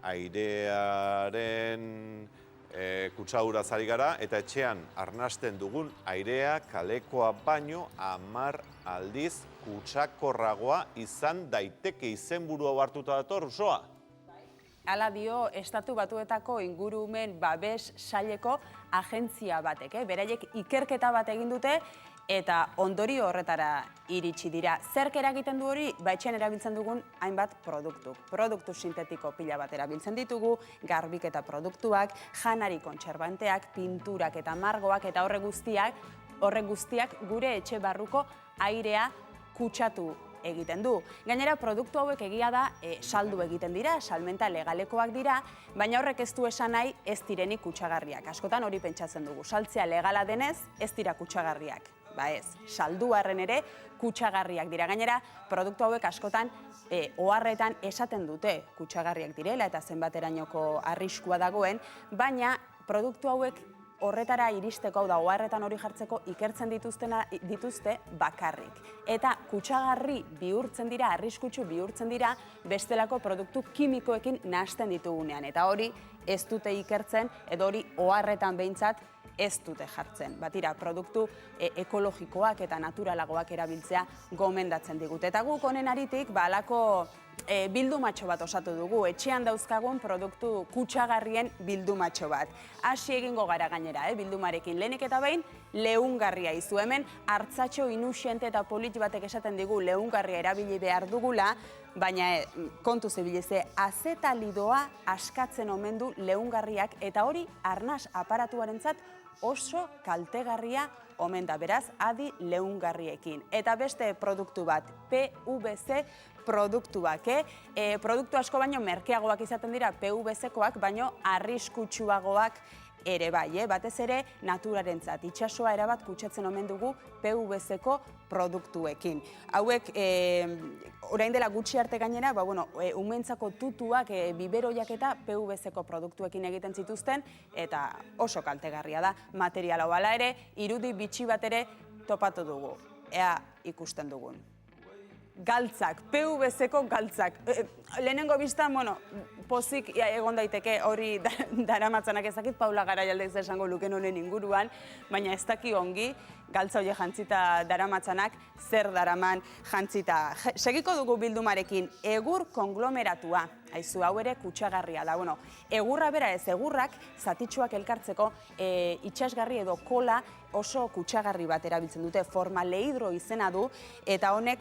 airearen kutsadura ari gara, eta etxean arnasten dugun airea kalekoa baino 10 aldiz kutsakorragoa izan daiteke izenburua hartuta dator, Usoa? Hala dio Estatu Batuetako ingurumen babes saileko agentzia batek, beraiek ikerketa bat egin dute eta ondorio horretara iritsi dira. Zerk eragiten du hori? Etxean erabiltzen dugun hainbat produktu. Produktu sintetiko pila bat erabiltzen ditugu, garbiketa produktuak, janari kontserbanteak, pinturak eta margoak eta horrek guztiak gure etxe barruko airea kutsatu egiten du. Gainera, produktu hauek egia da saldu egiten dira, salmenta legalekoak dira, baina horrek ez du esan nahi ez direnik kutsagarriak. Askotan hori pentsatzen dugu, saltzea legala denez ez dira kutsagarriak. Ba ez, salduarren ere kutsagarriak dira. Gainera, produktu hauek askotan oharretan esaten dute kutsagarriak direla eta zenbaterainoko arriskua dagoen, baina produktu hauek horretara iristeko, hau da, oharretan hori jartzeko ikertzen dituzte bakarrik. Eta kutsagarri bihurtzen dira, arriskutsu bihurtzen dira, bestelako produktu kimikoekin nahasten ditugunean. Eta hori ez dute ikertzen, edo hori oharretan behintzat ez dute jartzen. Batira, produktu ekologikoak eta naturalagoak erabiltzea gomendatzen digute. Eta guk honen aritik, halako bildumatxo bat osatu dugu, etxean dauzkagun produktu kutsagarrien bildumatxo bat. Hasi egingo gara gainera, bildumarekin lehenik eta behin, leungarria izu. Hemen, hartzatxo inusiente eta politi batek esaten digu leungarria erabili behar dugula, baina kontu zebileze, azetalidoa askatzen omen du leungarriak eta hori arnas aparatuarentzat oso kaltegarria omen da, beraz, adi leungarriekin. Eta beste produktu bat, PVC produktuak. Produktu asko baino merkeagoak izaten dira PVC-koak, baino arriskutsuagoak ere bai, batez ere naturarentzat itsasoa erabat kutsatzen omen dugu PVC-ko produktuekin. Hauek, orain dela gutxi arte gainera, umentzako tutuak, biberoiak eta PVC-ko produktuekin egiten zituzten, eta oso kaltegarria da materiala hala ere, irudi bitxi bat ere topatu dugu. Ea ikusten dugun. Galtzak, PVC-ko galtzak. Lehenengo biztan, pozik egon daiteke hori daramatzanak ezakit, Paula Garaialdek esango luken honen inguruan, baina ez daki ongi, galtza hori jantzita daramatzanak, zer daraman jantzita. Segiko dugu bildumarekin, egur konglomeratua, haizu hau ere kutsagarria da. Egurra bera ez, egurrak zatitsuak elkartzeko itsasgarri edo kola oso kutsagarri bat erabiltzen dute, formaldehidro izena du, eta honek,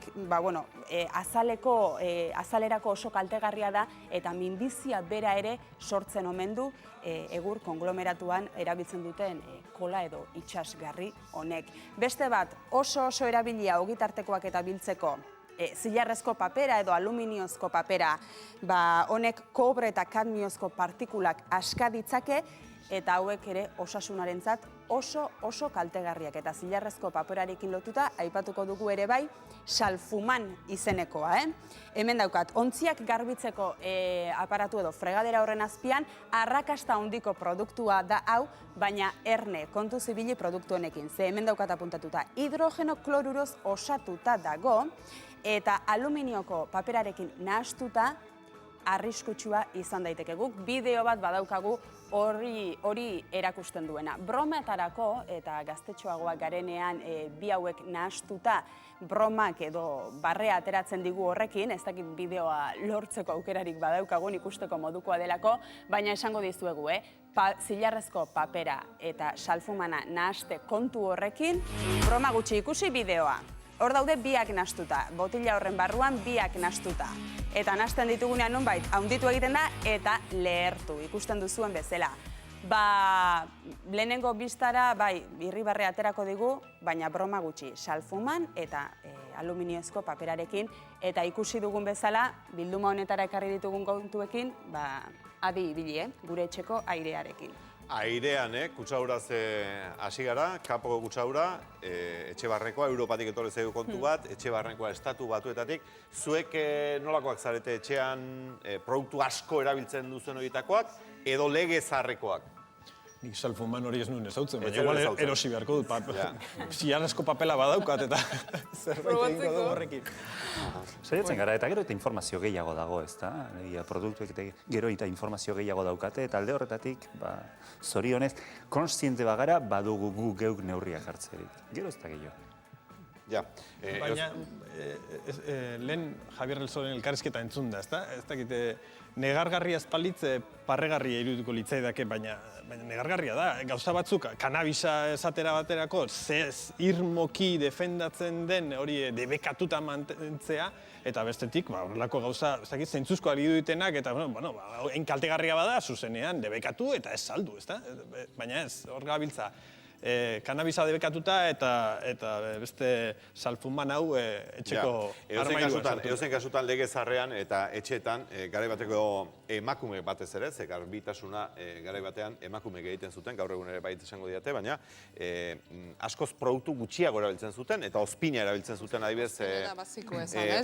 azalerako oso kaltegarria da, eta minbizia bera ere sortzen omen du egur konglomeratuan erabiltzen duten kola edo itsasgarri honek. Beste bat, oso erabilia ogitartekoak eta biltzeko zilarrezko papera edo aluminiozko papera, honek kobre eta kadmiozko partikulak aska ditzake, eta hauek ere osasunarentzat oso kaltegarriak. Eta zilarrezko paperarekin lotuta, aipatuko dugu ere bai, salfuman izenekoa. Hemen daukat, ontziak garbitzeko aparatu edo fregadera horren azpian, arrakasta handiko produktua da hau, baina erne kontu zibili produktu honekin. Ze hemen daukat apuntatuta, hidrogeno kloruroz osatuta dago, eta aluminioko paperarekin nahastuta, arriskutsua izan daiteke. Guk bideo bat badaukagu hori erakusten duena. Brometarako eta gaztetxoagoak garenean bi hauek nahastuta bromak edo barrea ateratzen digu horrekin, ez dakit bideoa lortzeko aukerarik badaukagun ikusteko modukoa delako, baina esango dizuegu, zilarrezko papera eta salfumana nahaste kontu horrekin, broma gutxi ikusi bideoa. Hor daude biak nahastuta, botila horren barruan biak nahastuta. Eta nahasten ditugunean nonbait, haunditu egiten da eta lehertu, ikusten duzuen bezala. Lehenengo biztara, irribarre aterako digu, baina broma gutxi, salfuman eta aluminiozko paperarekin, eta ikusi dugun bezala, bilduma honetara ekarri ditugun kontuekin, adi ibili, gure etxeko airearekin. Airean, kutsaduraz hasi gara, kapoko kutsadura, etxe barrekoa, Europatik etorri zaigu kontu bat, etxe barrekoa Estatu Batuetatik. Zuek nolakoak zarete etxean produktu asko erabiltzen duzen horietakoak, edo lege zaharrekoak? Nik salfuman hori ez nuen ezautzen, baina Ez igual ezautzen. erosi beharko dut. Ziarrezko papela badaukat eta zerbait egingo du horrekin. Saiatzen gara, eta gero eta informazio gehiago dago, ez da? Produktuek eta gero eta informazio gehiago daukate, eta alde horretatik, zorionez, konstiente bagara, badugu gu geuk neurriak hartzerik. Gero ez da gehiago. Ja. Baina, lehen Javier Relsoren elkarrizketa entzun da, ez da? Ez dakit, negargarria espalitz parregarria irudiko litzaidake, baina negargarria da. Gauza batzuk, kanabisa esatera baterako, irmoki defendatzen den hori debekatuta mantentzea, eta bestetik, horrelako gauza, ez dakit, zentzuzko ari dutenak, eta, enkaltegarria bada, zuzenean, debekatu eta ez saldu, ez da? Baina ez, hor gabiltza. Kanabisa debekatuta eta beste salfuman hau etxeko armairuan sartu. Edozein kasutan lege zarrean eta etxeetan garai bateko emakume batez ere, ze garbitasuna garai batean emakume egiten zuten, gaur egun ere bait esango diate, baina askoz produktu gutxiago erabiltzen zuten eta ozpina erabiltzen zuten adibidez.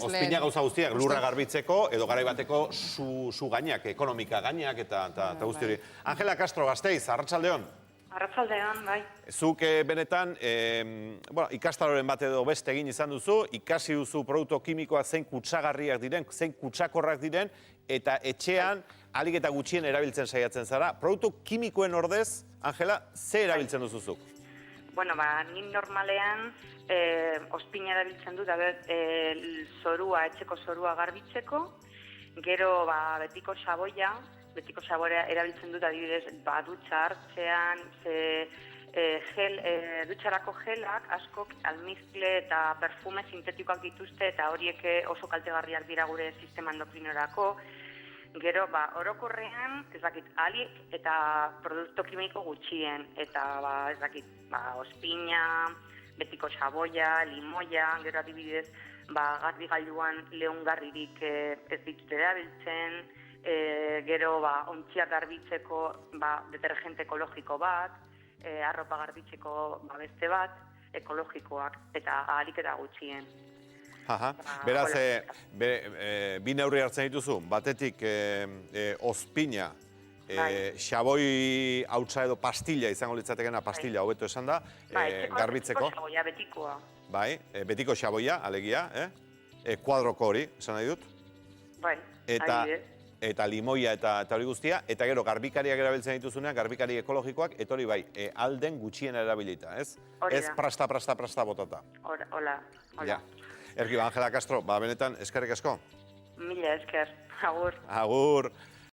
Ozpina gauza guztiak lurra garbitzeko edo garai bateko su gainak, ekonomika gainak eta guzti hori. Angela Castro, Gasteiz, arratsaldeon. Arratsaldean, bai. Zuk benetan, ikastaroren bat edo beste egin izan duzu, ikasi duzu produktu kimikoak zein kutsagarriak diren, zein kutsakorrak diren, eta etxean ahalik eta gutxien erabiltzen saiatzen zara. Produktu kimikoen ordez, Angela, ze erabiltzen duzuzuk? Bueno, ni normalean ozpina erabiltzen dut, zorua, etxeko zorua garbitzeko, gero betiko xaboia, erabiltzen dut adibidez, dutxa hartzean, dutxarako gelak askok almizkle eta perfume sintetikoak dituzte eta horiek oso kaltegarriak dira gure sistema endokrinorako. Gero, orokorrean, ez dakit, ahalik eta produktu kimiko gutxien, eta ez dakit, ozpina, betiko xaboia, limoia, gero adibidez, garbigailuan leongarririk ez ditut erabiltzen, gero ontziak garbitzeko detergente ekologiko bat, arropa garbitzeko beste bat, ekologikoak, eta ahalik eta gutxien. Beraz, bi neurri hartzen dituzu, batetik ozpina, xaboi hautsa edo pastilla, izango litzatekena pastilla, hobeto esan da, garbitzeko. Betiko xaboia, betikoa. Bai, betiko xaboia, alegia, kuadroko hori, esan nahi dut. Bai, adibidez. Eta limoia eta hori guztia, eta gero garbikariak erabiltzen dituzunean, garbikari ekologikoak, eta hori bai, alden gutxien erabilita, ez? Ez prasta botata. Hola. Erki, Angela Castro, benetan, eskerrik asko? Mila esker, agur. Agur.